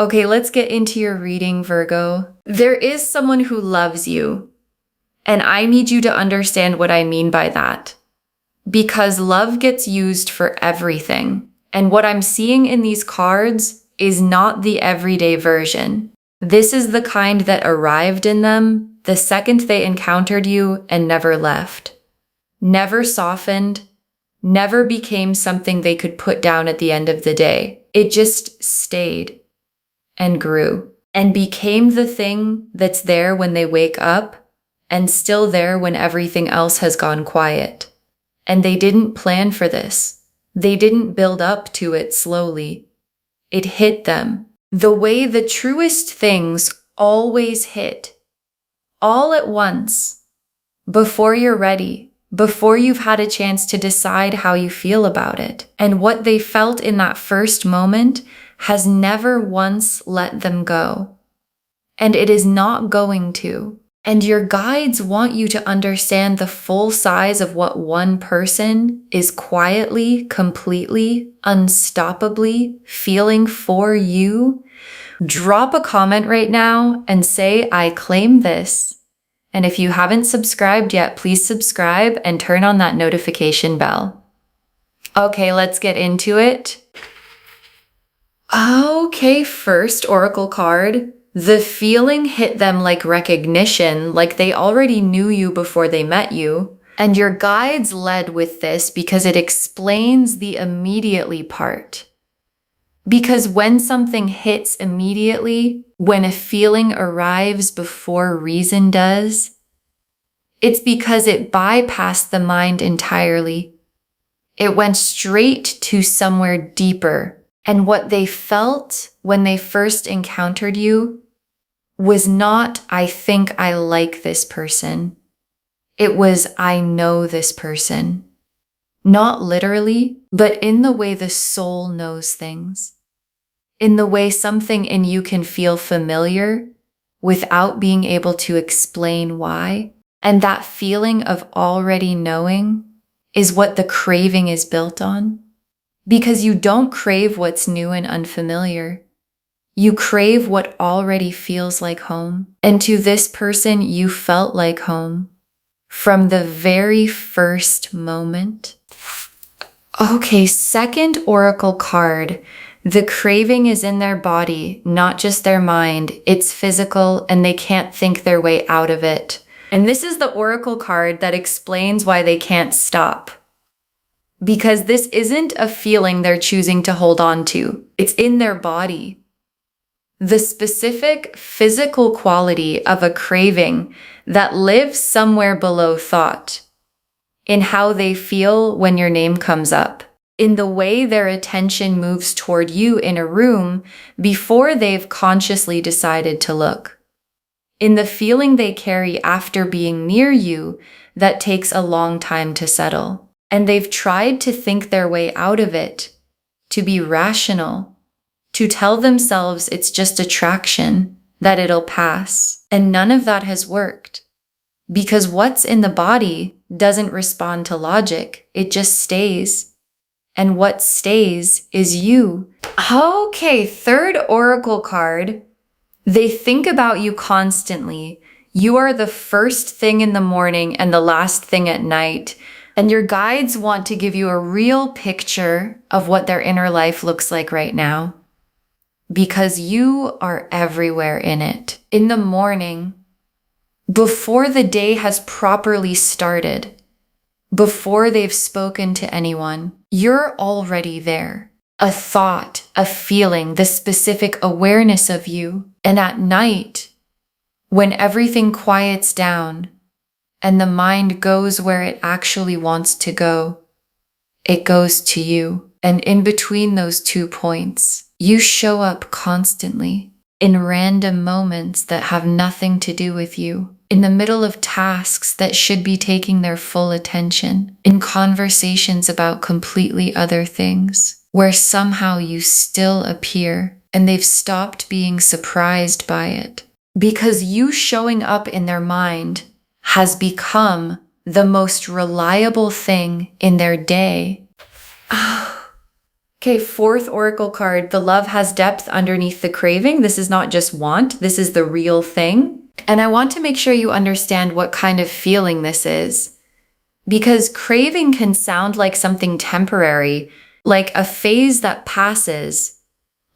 Okay, let's get into your reading, Virgo. There is someone who loves you, and I need you to understand what I mean by that. Because love gets used for everything. And what I'm seeing in these cards is not the everyday version. This is the kind that arrived in them the second they encountered you and never left. Never softened, never became something they could put down at the end of the day. It just stayed and grew and became the thing that's there when they wake up and still there when everything else has gone quiet. And they didn't plan for this. They didn't build up to it slowly. It hit them the way the truest things always hit, all at once, before you're ready, before you've had a chance to decide how you feel about it. And what they felt in that first moment has never once let them go. And it is not going to. And your guides want you to understand the full size of what one person is quietly, completely, unstoppably feeling for you. Drop a comment right now and say, I claim this. And if you haven't subscribed yet, please subscribe and turn on that notification bell. Okay, let's get into it. Okay, first oracle card. The feeling hit them like recognition, like they already knew you before they met you. And your guides led with this because it explains the immediately part. Because when something hits immediately, when a feeling arrives before reason does, it's because it bypassed the mind entirely. It went straight to somewhere deeper. And what they felt when they first encountered you was not, I think I like this person. It was, I know this person. Not literally, but in the way the soul knows things. In the way something in you can feel familiar without being able to explain why. And that feeling of already knowing is what the craving is built on. Because you don't crave what's new and unfamiliar. You crave what already feels like home. And to this person, you felt like home from the very first moment. Okay, second oracle card. The craving is in their body, not just their mind. It's physical and they can't think their way out of it. And this is the oracle card that explains why they can't stop. Because this isn't a feeling they're choosing to hold on to. It's in their body. The specific physical quality of a craving that lives somewhere below thought. In how they feel when your name comes up. In the way their attention moves toward you in a room before they've consciously decided to look. In the feeling they carry after being near you that takes a long time to settle. And they've tried to think their way out of it, to be rational, to tell themselves it's just attraction, that it'll pass. And none of that has worked. Because what's in the body doesn't respond to logic, it just stays. And what stays is you. Okay, third oracle card. They think about you constantly. You are the first thing in the morning and the last thing at night. And your guides want to give you a real picture of what their inner life looks like right now. Because you are everywhere in it. In the morning, before the day has properly started, before they've spoken to anyone, you're already there. A thought, a feeling, the specific awareness of you. And at night, when everything quiets down, and the mind goes where it actually wants to go, it goes to you. And in between those 2 points, you show up constantly in random moments that have nothing to do with you, in the middle of tasks that should be taking their full attention, in conversations about completely other things, where somehow you still appear and they've stopped being surprised by it. Because you showing up in their mind has become the most reliable thing in their day. Okay, fourth oracle card. The love has depth underneath the craving. This is not just want. This is the real thing. And I want to make sure you understand what kind of feeling this is. Because craving can sound like something temporary, like a phase that passes,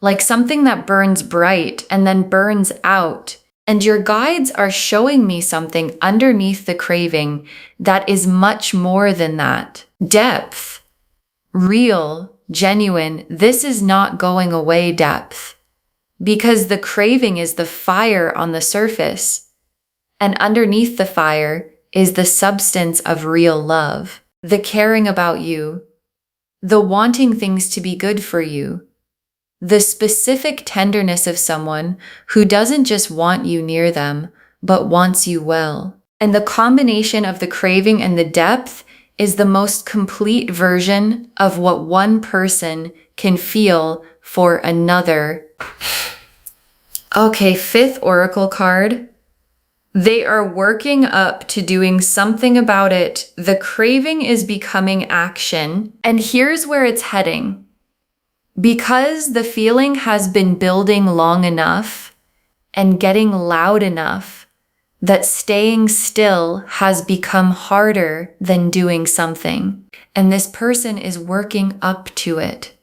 like something that burns bright and then burns out. And your guides are showing me something underneath the craving that is much more than that. Depth, real, genuine. This is not going away depth. Because the craving is the fire on the surface. And underneath the fire is the substance of real love. The caring about you. The wanting things to be good for you. The specific tenderness of someone who doesn't just want you near them, but wants you well. And the combination of the craving and the depth is the most complete version of what one person can feel for another. Okay, fifth oracle card. They are working up to doing something about it. The craving is becoming action. And here's where it's heading. Because the feeling has been building long enough and getting loud enough that staying still has become harder than doing something. And this person is working up to it.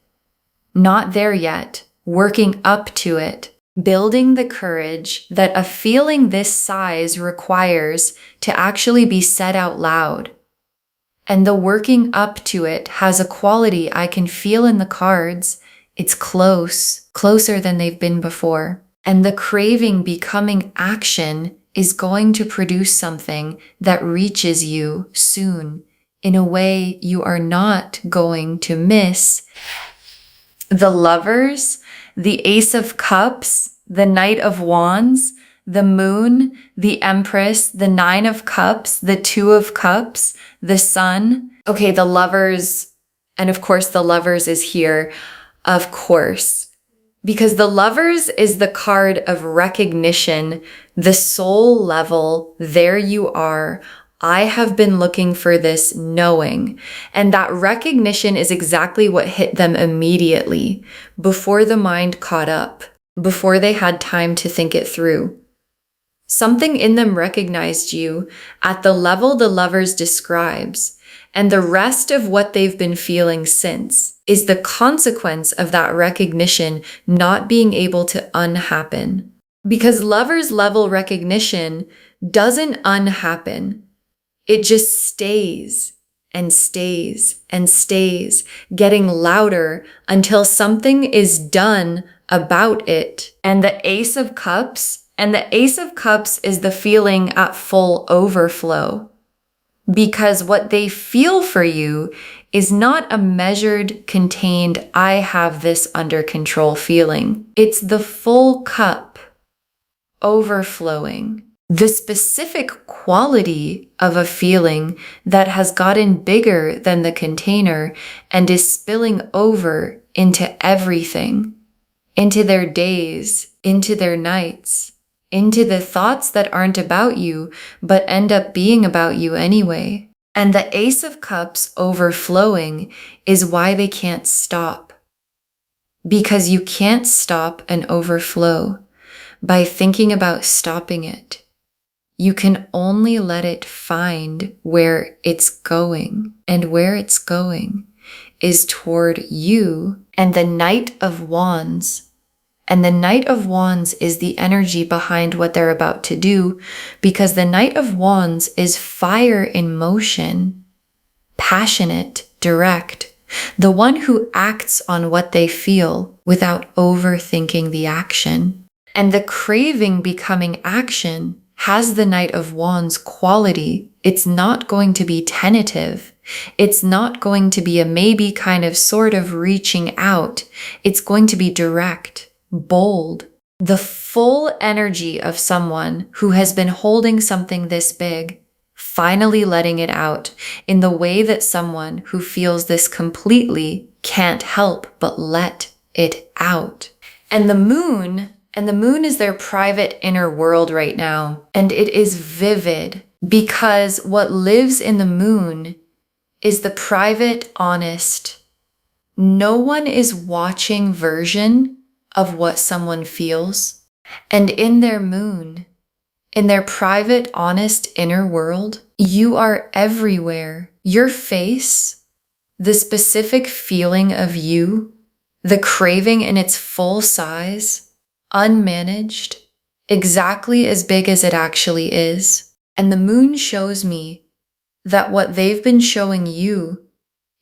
Not there yet, working up to it. Building the courage that a feeling this size requires to actually be said out loud. And the working up to it has a quality I can feel in the cards. It's close, closer than they've been before. And the craving becoming action is going to produce something that reaches you soon in a way you are not going to miss. The Lovers, the Ace of Cups, the Knight of Wands, the Moon, the Empress, the Nine of Cups, the Two of Cups, the Sun. Okay, the Lovers, and of course the Lovers is here, of course. Because the Lovers is the card of recognition, the soul level, there you are. I have been looking for this knowing. And that recognition is exactly what hit them immediately, before the mind caught up, before they had time to think it through. Something in them recognized you at the level the Lovers describes, and the rest of what they've been feeling since is the consequence of that recognition not being able to unhappen. Because Lovers level recognition doesn't unhappen. It just stays and stays and stays, getting louder until something is done about it. And the Ace of Cups is the feeling at full overflow. Because what they feel for you is not a measured, contained, I have this under control feeling. It's the full cup overflowing. The specific quality of a feeling that has gotten bigger than the container and is spilling over into everything, into their days, into their nights, into the thoughts that aren't about you, but end up being about you anyway. And the Ace of Cups overflowing is why they can't stop. Because you can't stop an overflow by thinking about stopping it. You can only let it find where it's going, and where it's going is toward you and the Knight of Wands. And the Knight of Wands is the energy behind what they're about to do, because the Knight of Wands is fire in motion, passionate, direct, the one who acts on what they feel without overthinking the action. And the craving becoming action has the Knight of Wands quality. It's not going to be tentative. It's not going to be a maybe kind of sort of reaching out. It's going to be direct, bold, the full energy of someone who has been holding something this big, finally letting it out in the way that someone who feels this completely can't help but let it out. And the moon is their private inner world right now. And it is vivid because what lives in the moon is the private, honest, No one is watching version of what someone feels. And in their moon, in their private, honest inner world, you are everywhere. Your face, the specific feeling of you, the craving in its full size, unmanaged, exactly as big as it actually is. And the moon shows me that what they've been showing you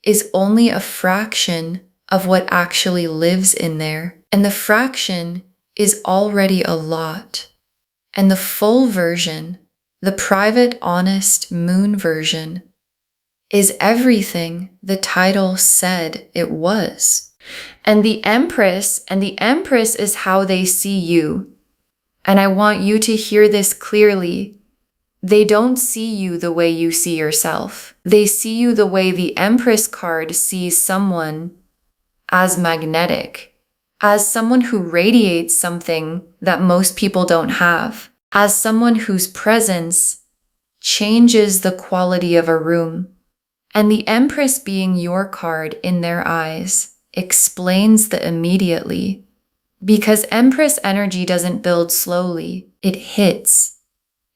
is only a fraction of what actually lives in there. And the fraction is already a lot. And the full version, the private, honest moon version, is everything the title said it was. And the Empress is how they see you. And I want you to hear this clearly. They don't see you the way you see yourself. They see you the way the Empress card sees someone, as magnetic, as someone who radiates something that most people don't have, as someone whose presence changes the quality of a room. And the Empress being your card in their eyes explains the immediately. Because Empress energy doesn't build slowly, it hits.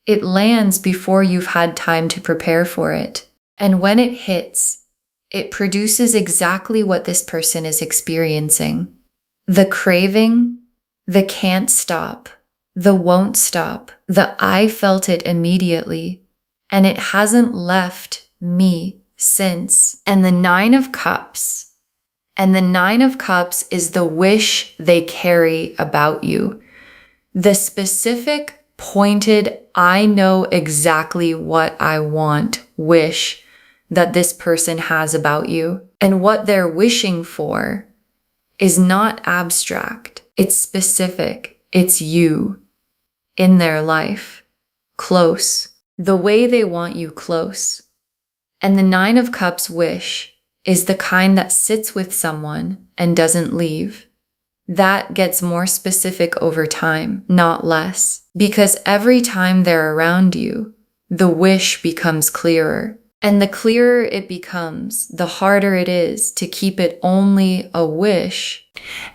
It lands before you've had time to prepare for it. And when it hits, it produces exactly what this person is experiencing. The craving, the can't stop, the won't stop, the I felt it immediately, and it hasn't left me since. And the Nine of Cups. And the Nine of Cups is the wish they carry about you. The specific, pointed, I know exactly what I want wish that this person has about you. And what they're wishing for is not abstract. It's specific. It's you in their life. Close. The way they want you close. And the Nine of Cups wish is the kind that sits with someone and doesn't leave. That gets more specific over time, not less. Because every time they're around you, the wish becomes clearer. And the clearer it becomes, the harder it is to keep it only a wish.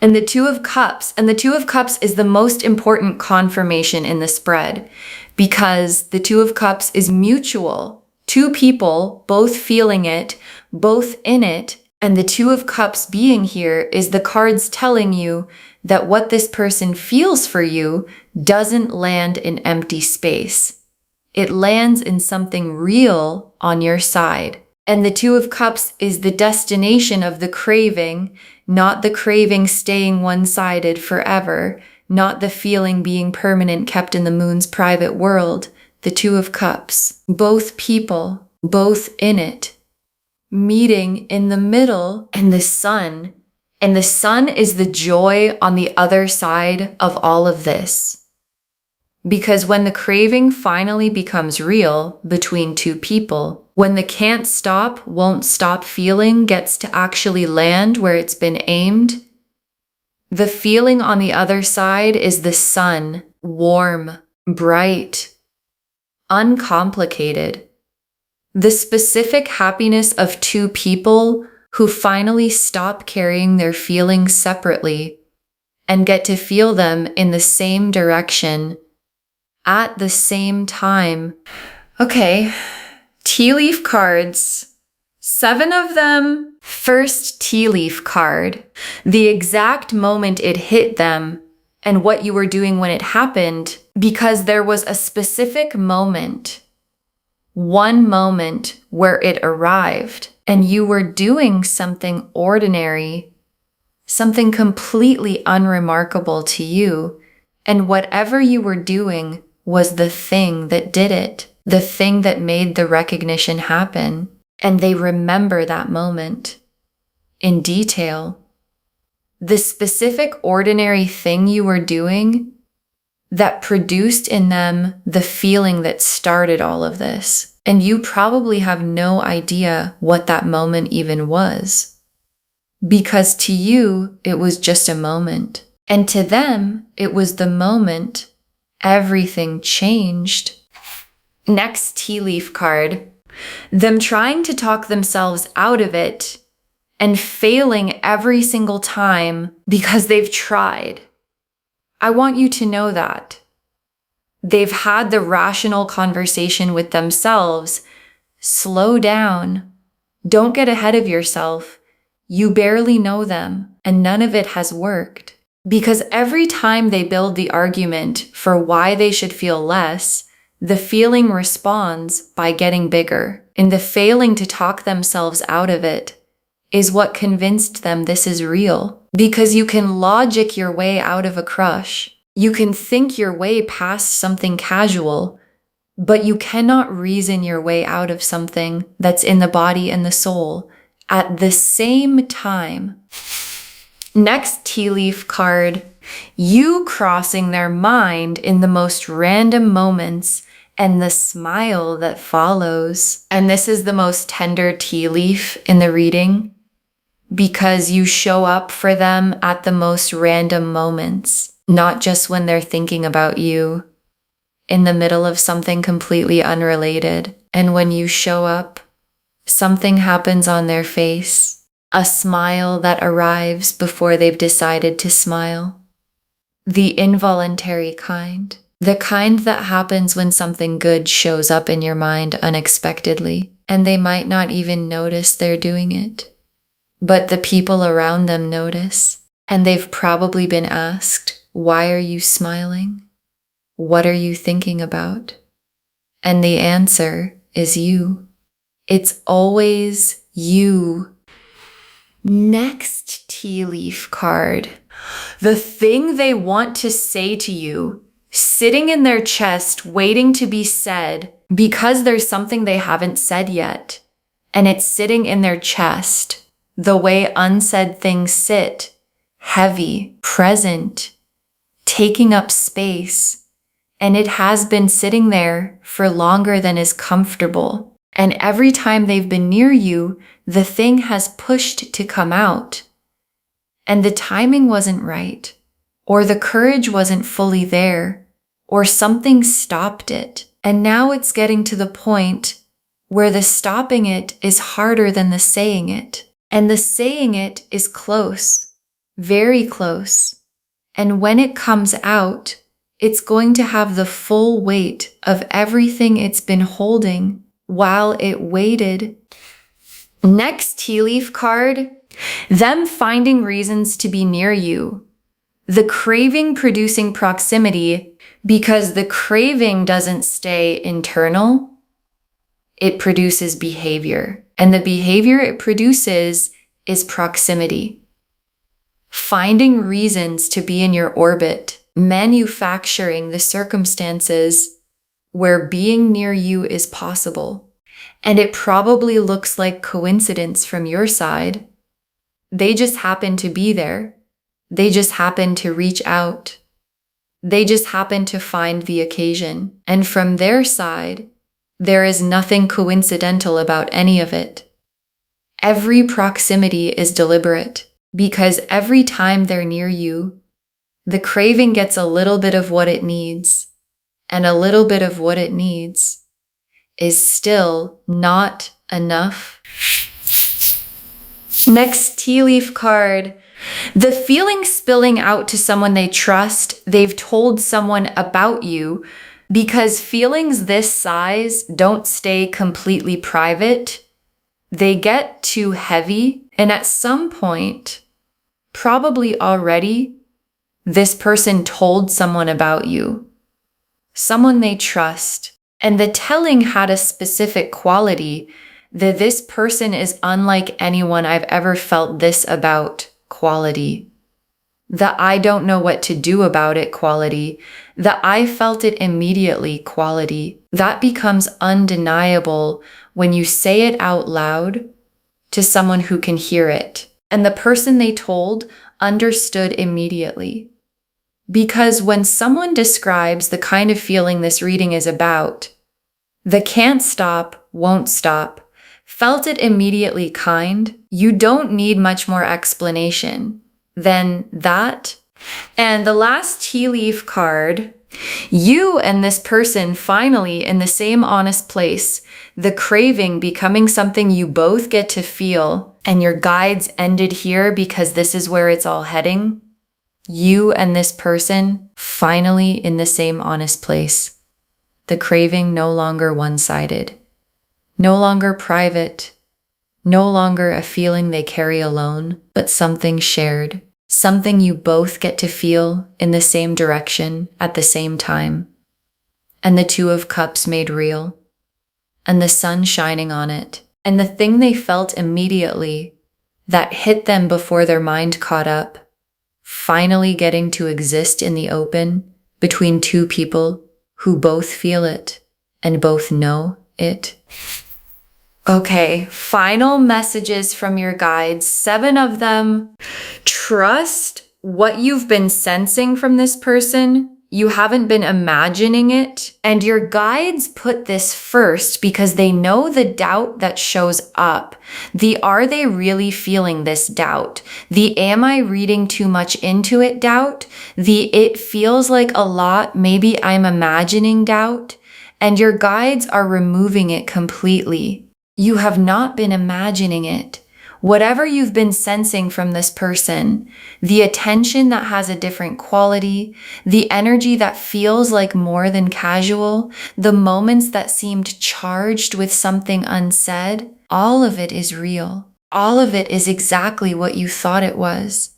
And the Two of Cups is the most important confirmation in the spread, because the Two of Cups is mutual. Two people, both feeling it, both in it, and the Two of Cups being here is the cards telling you that what this person feels for you doesn't land in empty space. It lands in something real on your side. And the Two of Cups is the destination of the craving, not the craving staying one-sided forever, not the feeling being permanent kept in the moon's private world. The Two of Cups, both people, both in it, meeting in the middle, and the sun is the joy on the other side of all of this. Because when the craving finally becomes real between two people, when the can't stop, won't stop feeling gets to actually land where it's been aimed, the feeling on the other side is the sun, warm, bright, uncomplicated. The specific happiness of two people who finally stop carrying their feelings separately and get to feel them in the same direction at the same time. Okay, tea leaf cards. 7 of them. First tea leaf card. The exact moment it hit them and what you were doing when it happened, because there was a specific moment, one moment where it arrived and you were doing something ordinary, something completely unremarkable to you, and whatever you were doing was the thing that did it, the thing that made the recognition happen. And they remember that moment in detail. The specific ordinary thing you were doing that produced in them the feeling that started all of this. And you probably have no idea what that moment even was. Because to you, it was just a moment. And to them, it was the moment everything changed. Next tea leaf card. Them trying to talk themselves out of it and failing every single time because they've tried. I want you to know that. They've had the rational conversation with themselves. Slow down. Don't get ahead of yourself. You barely know them, and none of it has worked. Because every time they build the argument for why they should feel less, the feeling responds by getting bigger. And the failing to talk themselves out of it is what convinced them this is real. Because you can logic your way out of a crush. You can think your way past something casual, but you cannot reason your way out of something that's in the body and the soul at the same time. Next tea leaf card, you crossing their mind in the most random moments and the smile that follows. And this is the most tender tea leaf in the reading because you show up for them at the most random moments, not just when they're thinking about you in the middle of something completely unrelated. And when you show up, something happens on their face, a smile that arrives before they've decided to smile. The involuntary kind. The kind that happens when something good shows up in your mind unexpectedly, and they might not even notice they're doing it. But the people around them notice, and they've probably been asked, "Why are you smiling? What are you thinking about?" And the answer is you. It's always you. Next tea leaf card. The thing they want to say to you, sitting in their chest, waiting to be said because there's something they haven't said yet. And it's sitting in their chest, the way unsaid things sit, heavy, present, taking up space. And it has been sitting there for longer than is comfortable. And every time they've been near you, the thing has pushed to come out. And the timing wasn't right, or the courage wasn't fully there, or something stopped it. And now it's getting to the point where the stopping it is harder than the saying it. And the saying it is close, very close. And when it comes out, it's going to have the full weight of everything it's been holding while it waited. Next tea leaf card, them finding reasons to be near you. The craving producing proximity, because the craving doesn't stay internal, it produces behavior. And the behavior it produces is proximity. Finding reasons to be in your orbit, manufacturing the circumstances where being near you is possible. And it probably looks like coincidence from your side. They just happen to be there. They just happen to reach out. They just happen to find the occasion. And from their side, there is nothing coincidental about any of it. Every proximity is deliberate because every time they're near you, the craving gets a little bit of what it needs, and a little bit of what it needs is still not enough. Next tea leaf card. The feeling spilling out to someone they trust, they've told someone about you, because feelings this size don't stay completely private. They get too heavy, and at some point, probably already, this person told someone about you, someone they trust, and the telling had a specific quality that this person is unlike anyone I've ever felt this about quality. The I don't know what to do about it quality. The I felt it immediately quality. That becomes undeniable when you say it out loud to someone who can hear it. And the person they told understood immediately. Because when someone describes the kind of feeling this reading is about, the can't stop, won't stop, felt it immediately kind, you don't need much more explanation than that. And the last tea leaf card, You and this person finally in the same honest place, the craving becoming something you both get to feel, and your guides ended here because this is where it's all heading. You and this person finally in the same honest place. The craving no longer one-sided, no longer private, no longer a feeling they carry alone, but something shared, something you both get to feel in the same direction at the same time. And the Two of Cups made real, and the sun shining on it, and the thing they felt immediately that hit them before their mind caught up, finally getting to exist in the open between two people who both feel it and both know it. Okay, final messages from your guides, 7 of them. Trust what you've been sensing from this person. You haven't been imagining it. And your guides put this first because they know the doubt that shows up. The are they really feeling this doubt? The am I reading too much into it doubt? The it feels like a lot, maybe I'm imagining doubt. And your guides are removing it completely. You have not been imagining it. Whatever you've been sensing from this person, the attention that has a different quality, the energy that feels like more than casual, the moments that seemed charged with something unsaid, all of it is real. All of it is exactly what you thought it was.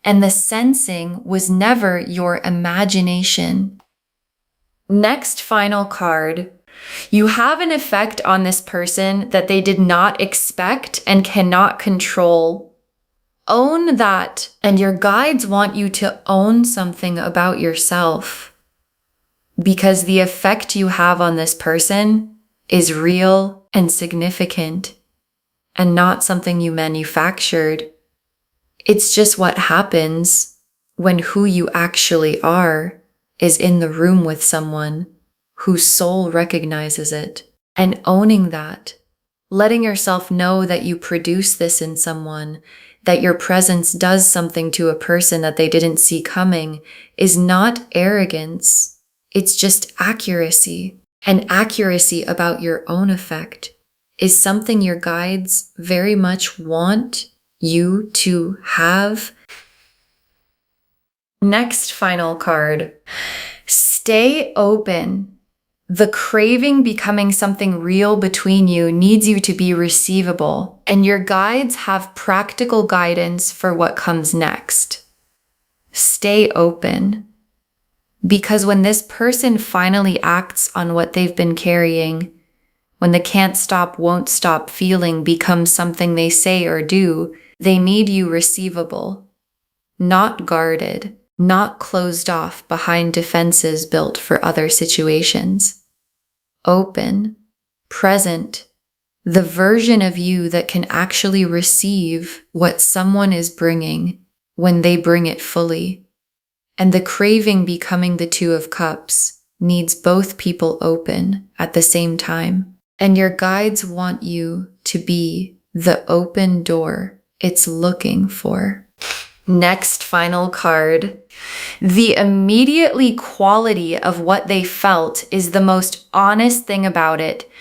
And the sensing was never your imagination. Next final card. You have an effect on this person that they did not expect and cannot control. Own that, and your guides want you to own something about yourself. Because the effect you have on this person is real and significant, and not something you manufactured. It's just what happens when who you actually are is in the room with someone whose soul recognizes it, and owning that, letting yourself know that you produce this in someone, that your presence does something to a person that they didn't see coming, is not arrogance. It's just accuracy. And accuracy about your own effect is something your guides very much want you to have. Next final card. Stay open. The craving becoming something real between you needs you to be receivable, and your guides have practical guidance for what comes next. Stay open. Because when this person finally acts on what they've been carrying, when the can't stop, won't stop feeling becomes something they say or do, they need you receivable, not guarded, not closed off behind defenses built for other situations. Open, present, the version of you that can actually receive what someone is bringing when they bring it fully. And the craving becoming the Two of Cups needs both people open at the same time. And your guides want you to be the open door it's looking for. Next final card. The immediately quality of what they felt is the most honest thing about it.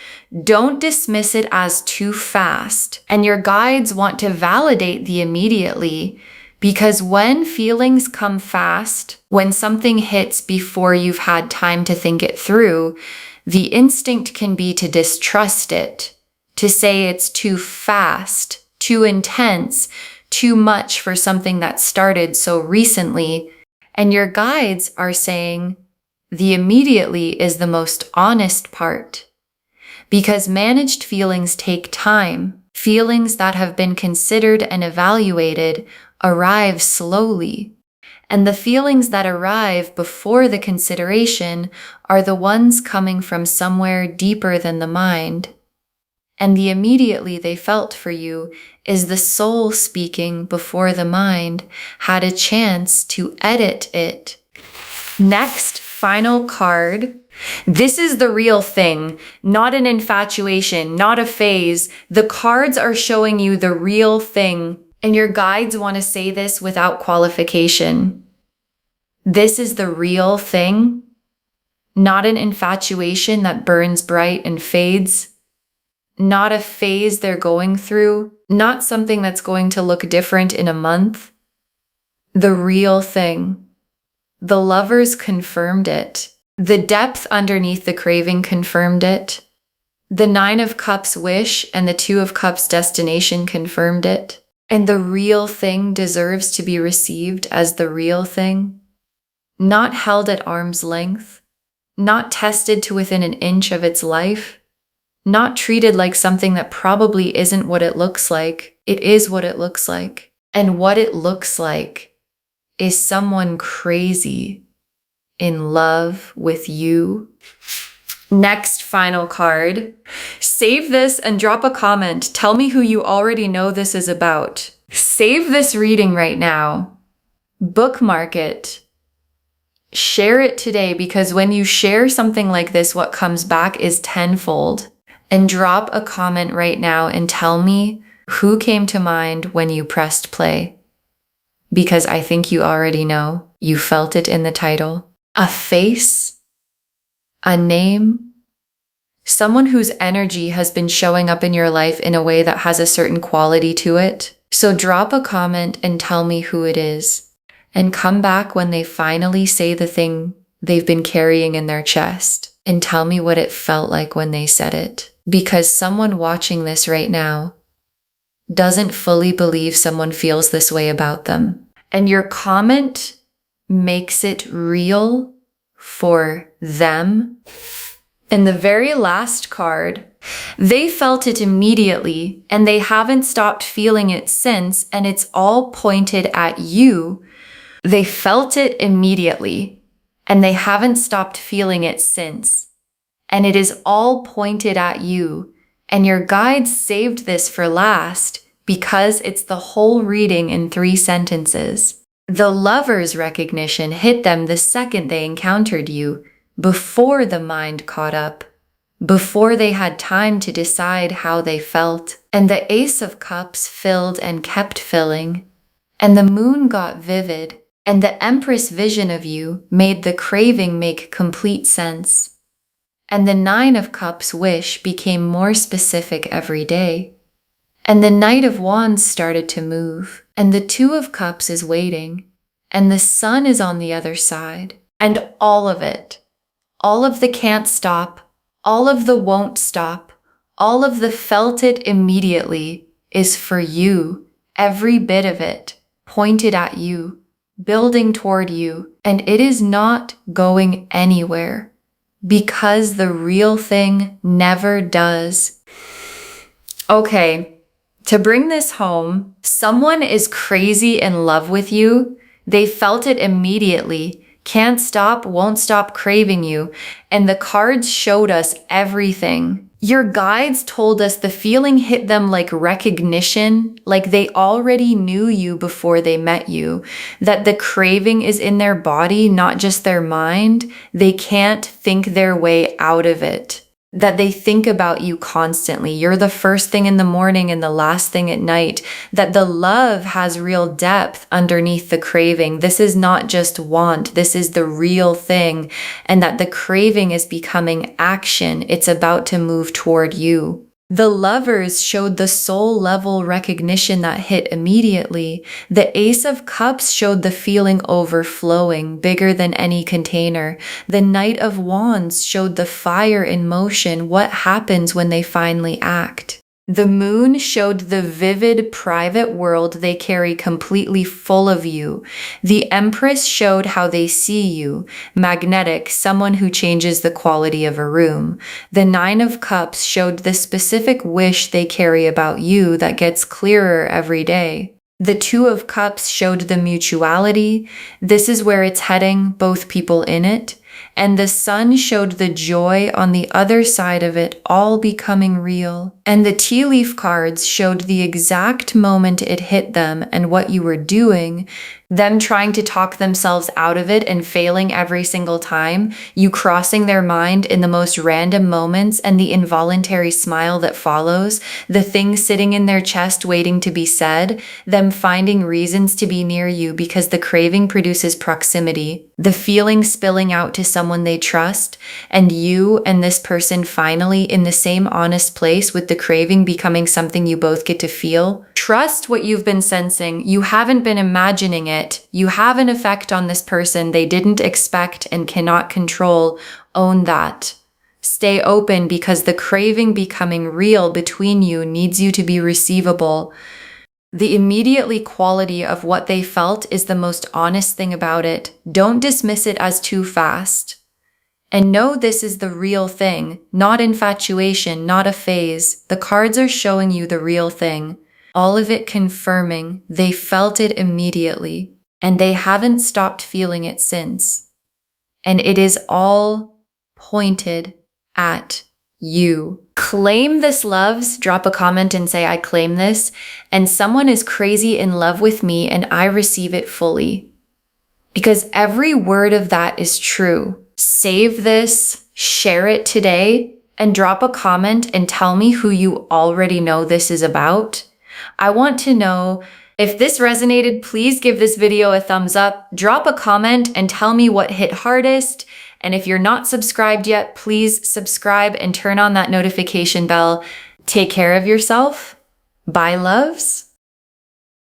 Don't dismiss it as too fast. And your guides want to validate the immediately, because when feelings come fast, when something hits before you've had time to think it through, the instinct can be to distrust it, to say it's too fast, too intense, too much for something that started so recently. And your guides are saying the immediately is the most honest part. Because managed feelings take time. Feelings that have been considered and evaluated arrive slowly. And the feelings that arrive before the consideration are the ones coming from somewhere deeper than the mind. And the immediately they felt for you is the soul speaking before the mind had a chance to edit it. Next, final card. This is the real thing, not an infatuation, not a phase. The cards are showing you the real thing, and your guides want to say this without qualification. This is the real thing. Not an infatuation that burns bright and fades. Not a phase they're going through. Not something that's going to look different in a month. The real thing. The lovers confirmed it. The depth underneath the craving confirmed it. The 9 of Cups wish and the 2 of Cups destination confirmed it. And the real thing deserves to be received as the real thing. Not held at arm's length. Not tested to within an inch of its life. Not treated like something that probably isn't what it looks like. It is what it looks like. And what it looks like is someone crazy in love with you. Next final card. Save this and drop a comment. Tell me who you already know this is about. Save this reading right now. Bookmark it. Share it today, because when you share something like this, what comes back is tenfold. And drop a comment right now and tell me who came to mind when you pressed play. Because I think you already know. You felt it in the title. A face, a name, someone whose energy has been showing up in your life in a way that has a certain quality to it. So drop a comment and tell me who it is. And come back when they finally say the thing they've been carrying in their chest. And tell me what it felt like when they said it. Because someone watching this right now doesn't fully believe someone feels this way about them. And your comment makes it real for them. And the very last card, they felt it immediately and they haven't stopped feeling it since, and it's all pointed at you. They felt it immediately and they haven't stopped feeling it since. And it is all pointed at you. And your guides saved this for last because it's the whole reading in 3 sentences. The lover's recognition hit them the second they encountered you, before the mind caught up, before they had time to decide how they felt. And the Ace of Cups filled and kept filling, and the moon got vivid, and the Empress vision of you made the craving make complete sense. And the 9 of Cups wish became more specific every day. And the Knight of Wands started to move, and the 2 of Cups is waiting, and the Sun is on the other side. And all of it, all of the can't stop, all of the won't stop, all of the felt it immediately is for you. Every bit of it pointed at you, building toward you, and it is not going anywhere because the real thing never does. Okay, to bring this home, someone is crazy in love with you. They felt it immediately, can't stop, won't stop craving you, and the cards showed us everything. Your guides told us the feeling hit them like recognition, like they already knew you before they met you, that the craving is in their body, not just their mind. They can't think their way out of it, that they think about you constantly. You're the first thing in the morning and the last thing at night, that the love has real depth underneath the craving. This is not just want, this is the real thing, and that the craving is becoming action. It's about to move toward you. The lovers showed the soul level recognition that hit immediately. The Ace of Cups showed the feeling overflowing, bigger than any container. The Knight of Wands showed the fire in motion, what happens when they finally act. The moon showed the vivid private world they carry completely full of you. The Empress showed how they see you, magnetic, someone who changes the quality of a room. The 9 of Cups showed the specific wish they carry about you that gets clearer every day. The 2 of Cups showed the mutuality. This is where it's heading, both people in it. And the Sun showed the joy on the other side of it all becoming real. And the tea leaf cards showed the exact moment it hit them and what you were doing, them trying to talk themselves out of it and failing every single time, you crossing their mind in the most random moments, and the involuntary smile that follows, the thing sitting in their chest waiting to be said, them finding reasons to be near you because the craving produces proximity, the feeling spilling out to to someone they trust, and you and this person finally in the same honest place with the craving becoming something you both get to feel. Trust what you've been sensing. You haven't been imagining it. You have an effect on this person they didn't expect and cannot control. Own that. Stay open because the craving becoming real between you needs you to be receivable. The immediately quality of what they felt is the most honest thing about it. Don't dismiss it as too fast. And know this is the real thing, not infatuation, not a phase. The cards are showing you the real thing. All of it confirming they felt it immediately, and they haven't stopped feeling it since. And it is all pointed at you. Claim this, loves. Drop a comment and say, I claim this, and someone is crazy in love with me and I receive it fully. Because every word of that is true. Save this, share it today, and drop a comment and tell me who you already know this is about. I want to know. If this resonated, please give this video a thumbs up, drop a comment, and tell me what hit hardest. And if you're not subscribed yet, please subscribe and turn on that notification bell. Take care of yourself. Bye, loves.